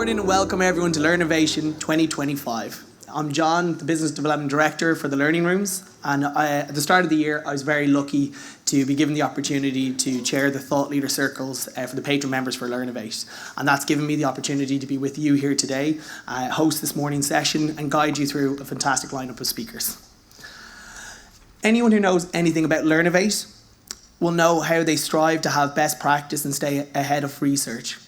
morning and welcome everyone to Learnovation 2025. I'm John, the Business Development Director for the Learning Rooms, and at the start of the year I was very lucky to be given the opportunity to chair the Thought Leader Circles for the Patron members for Learnovate, and that's given me the opportunity to be with you here today, host this morning's session and guide you through a fantastic lineup of speakers. Anyone who knows anything about Learnovate will know how they strive to have best practice and stay ahead of research.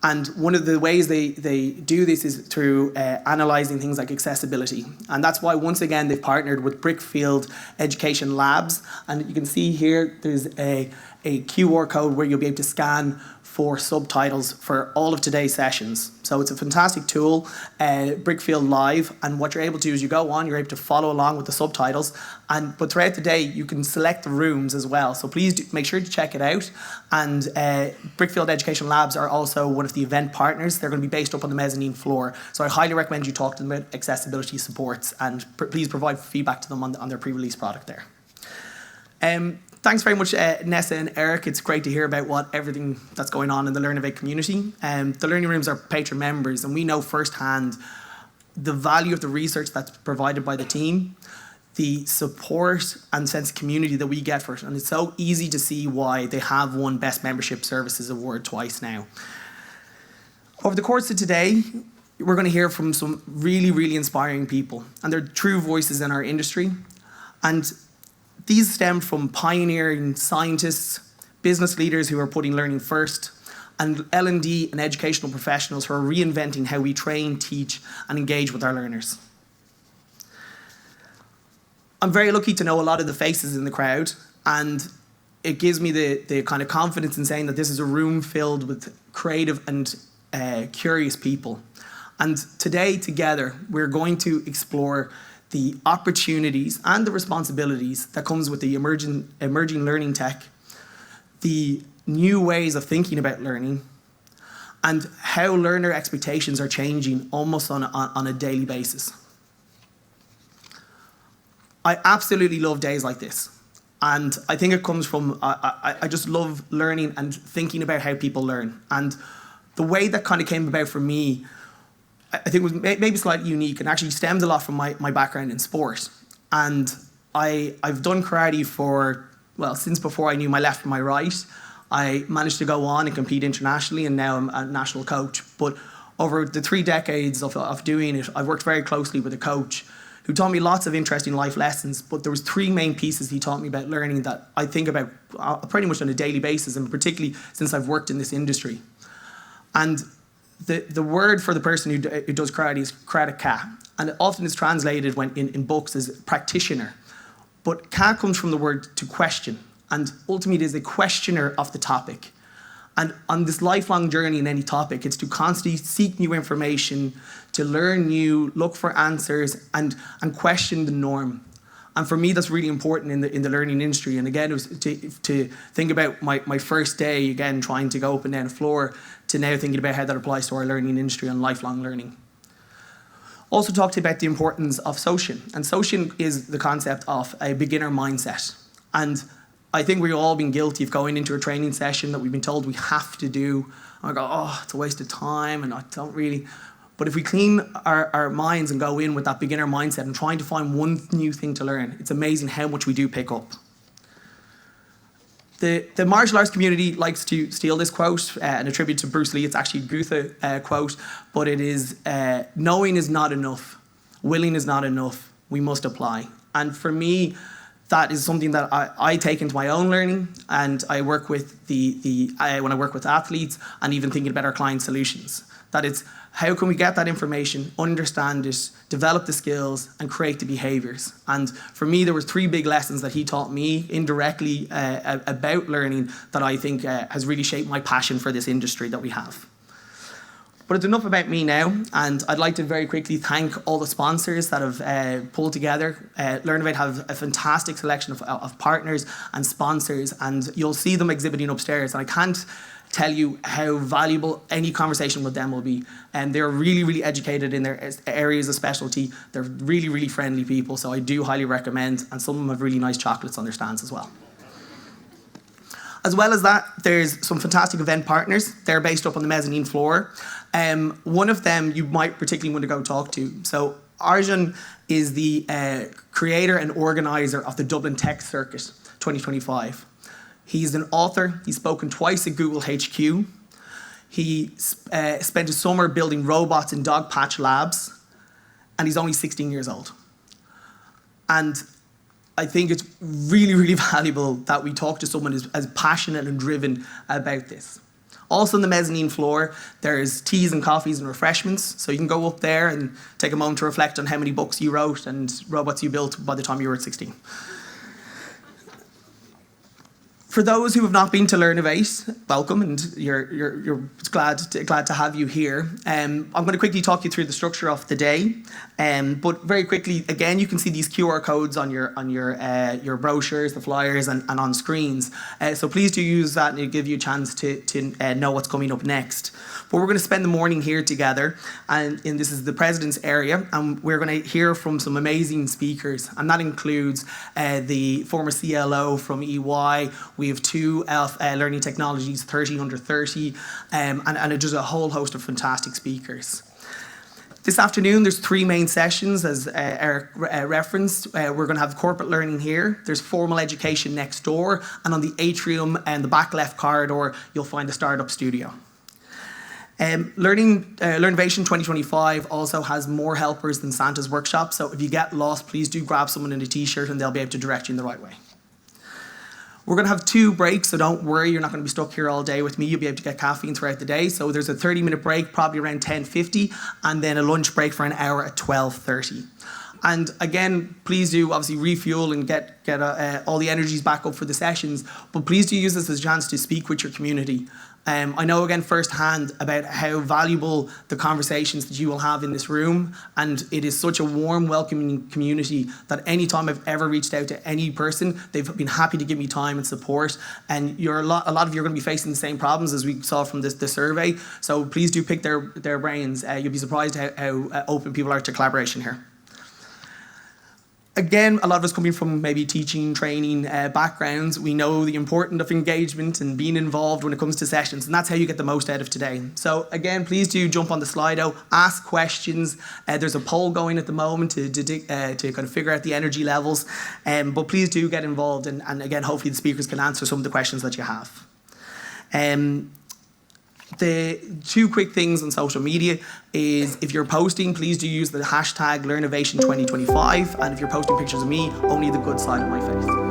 And one of the ways they do this is through analysing things like accessibility. And that's why, once again, they've partnered with Brickfield Education Labs. And you can see here, there's a QR code where you'll be able to scan for subtitles for all of today's sessions. So it's a fantastic tool, Brickfield Live, and what you're able to do is you go on, you're able to follow along with the subtitles, but throughout the day you can select the rooms as well. So please make sure to check it out. And Brickfield Education Labs are also one of the event partners. They're going to be based up on the mezzanine floor. So I highly recommend you talk to them about accessibility supports, and please provide feedback to them on their pre-release product there. Thanks very much, Nessa and Eric. It's great to hear about everything that's going on in the Learnovate community. The Learning Rooms are patron members, and we know firsthand the value of the research that's provided by the team, the support and sense of community that we get for it. And it's so easy to see why they have won Best Membership Services Award twice now. Over the course of today, we're going to hear from some really, really inspiring people, and they're true voices in our industry. And these stem from pioneering scientists, business leaders who are putting learning first, and L&D and educational professionals who are reinventing how we train, teach, and engage with our learners. I'm very lucky to know a lot of the faces in the crowd, and it gives me the kind of confidence in saying that this is a room filled with creative and curious people. And today, together, we're going to explore the opportunities and the responsibilities that comes with the emerging learning tech, the new ways of thinking about learning, and how learner expectations are changing almost on a daily basis. I absolutely love days like this. And I think it comes from, I just love learning and thinking about how people learn. And the way that kind of came about for me, I think it was maybe slightly unique and actually stems a lot from my background in sport. And I've done karate since before I knew my left from my right. I managed to go on and compete internationally, and now I'm a national coach. But over the 3 decades of doing it, I've worked very closely with a coach who taught me lots of interesting life lessons. But there was 3 main pieces he taught me about learning that I think about pretty much on a daily basis, and particularly since I've worked in this industry. And the word for the person who does karate is karateka, and often it's translated in books as practitioner. But ka comes from the word to question, and ultimately it is a questioner of the topic. And on this lifelong journey in any topic, it's to constantly seek new information, to learn new, look for answers, and question the norm. And for me, that's really important in the learning industry. And again, it was to think about my first day, again, trying to go up and down the floor, to now thinking about how that applies to our learning industry and lifelong learning. Also talked about the importance of Socian. And Socian is the concept of a beginner mindset. And I think we've all been guilty of going into a training session that we've been told we have to do. And I go, oh, it's a waste of time, and I don't really. But if we clean our minds and go in with that beginner mindset and trying to find one new thing to learn, it's amazing how much we do pick up. The martial arts community likes to steal this quote and attribute to Bruce Lee. It's actually a Goethe quote, but it is, knowing is not enough, willing is not enough, we must apply. And for me, that is something that I take into my own learning, and I work with when I work with athletes, and even thinking about our client solutions. That it's, how can we get that information, understand it, develop the skills, and create the behaviours? And for me, there was 3 big lessons that he taught me indirectly about learning that I think has really shaped my passion for this industry that we have. But it's enough about me now, and I'd like to very quickly thank all the sponsors that have pulled together. Learnovate have a fantastic selection of partners and sponsors, and you'll see them exhibiting upstairs. And I can't tell you how valuable any conversation with them will be. And they're really, really educated in their areas of specialty. They're really, really friendly people, so I do highly recommend, and some of them have really nice chocolates on their stands as well. As well as that, there's some fantastic event partners. They're based up on the mezzanine floor. One of them you might particularly want to go talk to. So Arjun is the creator and organizer of the Dublin Tech Circuit 2025. He's an author. He's spoken twice at Google HQ. He spent a summer building robots in Dog Patch Labs, and he's only 16 years old. And I think it's really, really valuable that we talk to someone as passionate and driven about this. Also on the mezzanine floor, there's teas and coffees and refreshments, so you can go up there and take a moment to reflect on how many books you wrote and robots you built by the time you were 16. For those who have not been to Learnovate, welcome, and you're glad to have you here. I'm going to quickly talk you through the structure of the day, but very quickly, again, you can see these QR codes on your brochures, the flyers, and on screens. So please do use that, and it'll give you a chance to know what's coming up next. But we're going to spend the morning here together, and this is the President's area, and we're going to hear from some amazing speakers, and that includes the former CLO from EY. We have two learning technologies, 30 under 30, and just a whole host of fantastic speakers. This afternoon, there's three main sessions, as Eric referenced. We're going to have corporate learning here. There's formal education next door, and on the atrium and the back left corridor, you'll find the startup studio. Learnovation 2025 also has more helpers than Santa's workshop, so if you get lost, please do grab someone in a t-shirt and they'll be able to direct you in the right way. We're going to have 2 breaks, so don't worry, you're not going to be stuck here all day with me. You'll be able to get caffeine throughout the day. So there's a 30-minute break, probably around 10:50, and then a lunch break for an hour at 12:30. And again, please do obviously refuel and get all the energies back up for the sessions, but please do use this as a chance to speak with your community. I know again firsthand about how valuable the conversations that you will have in this room, and it is such a warm, welcoming community that any time I've ever reached out to any person, they've been happy to give me time and support. And a lot of you are going to be facing the same problems as we saw from the survey. So please do pick their brains. You'll be surprised how open people are to collaboration here. Again, a lot of us coming from maybe teaching, training backgrounds, we know the importance of engagement and being involved when it comes to sessions, and that's how you get the most out of today. So again, please do jump on the Slido, ask questions. There's a poll going at the moment to kind of figure out the energy levels, but please do get involved, and again, hopefully the speakers can answer some of the questions that you have. The 2 quick things on social media is if you're posting, please do use the hashtag Learnovation 2025, and if you're posting pictures of me, only the good side of my face.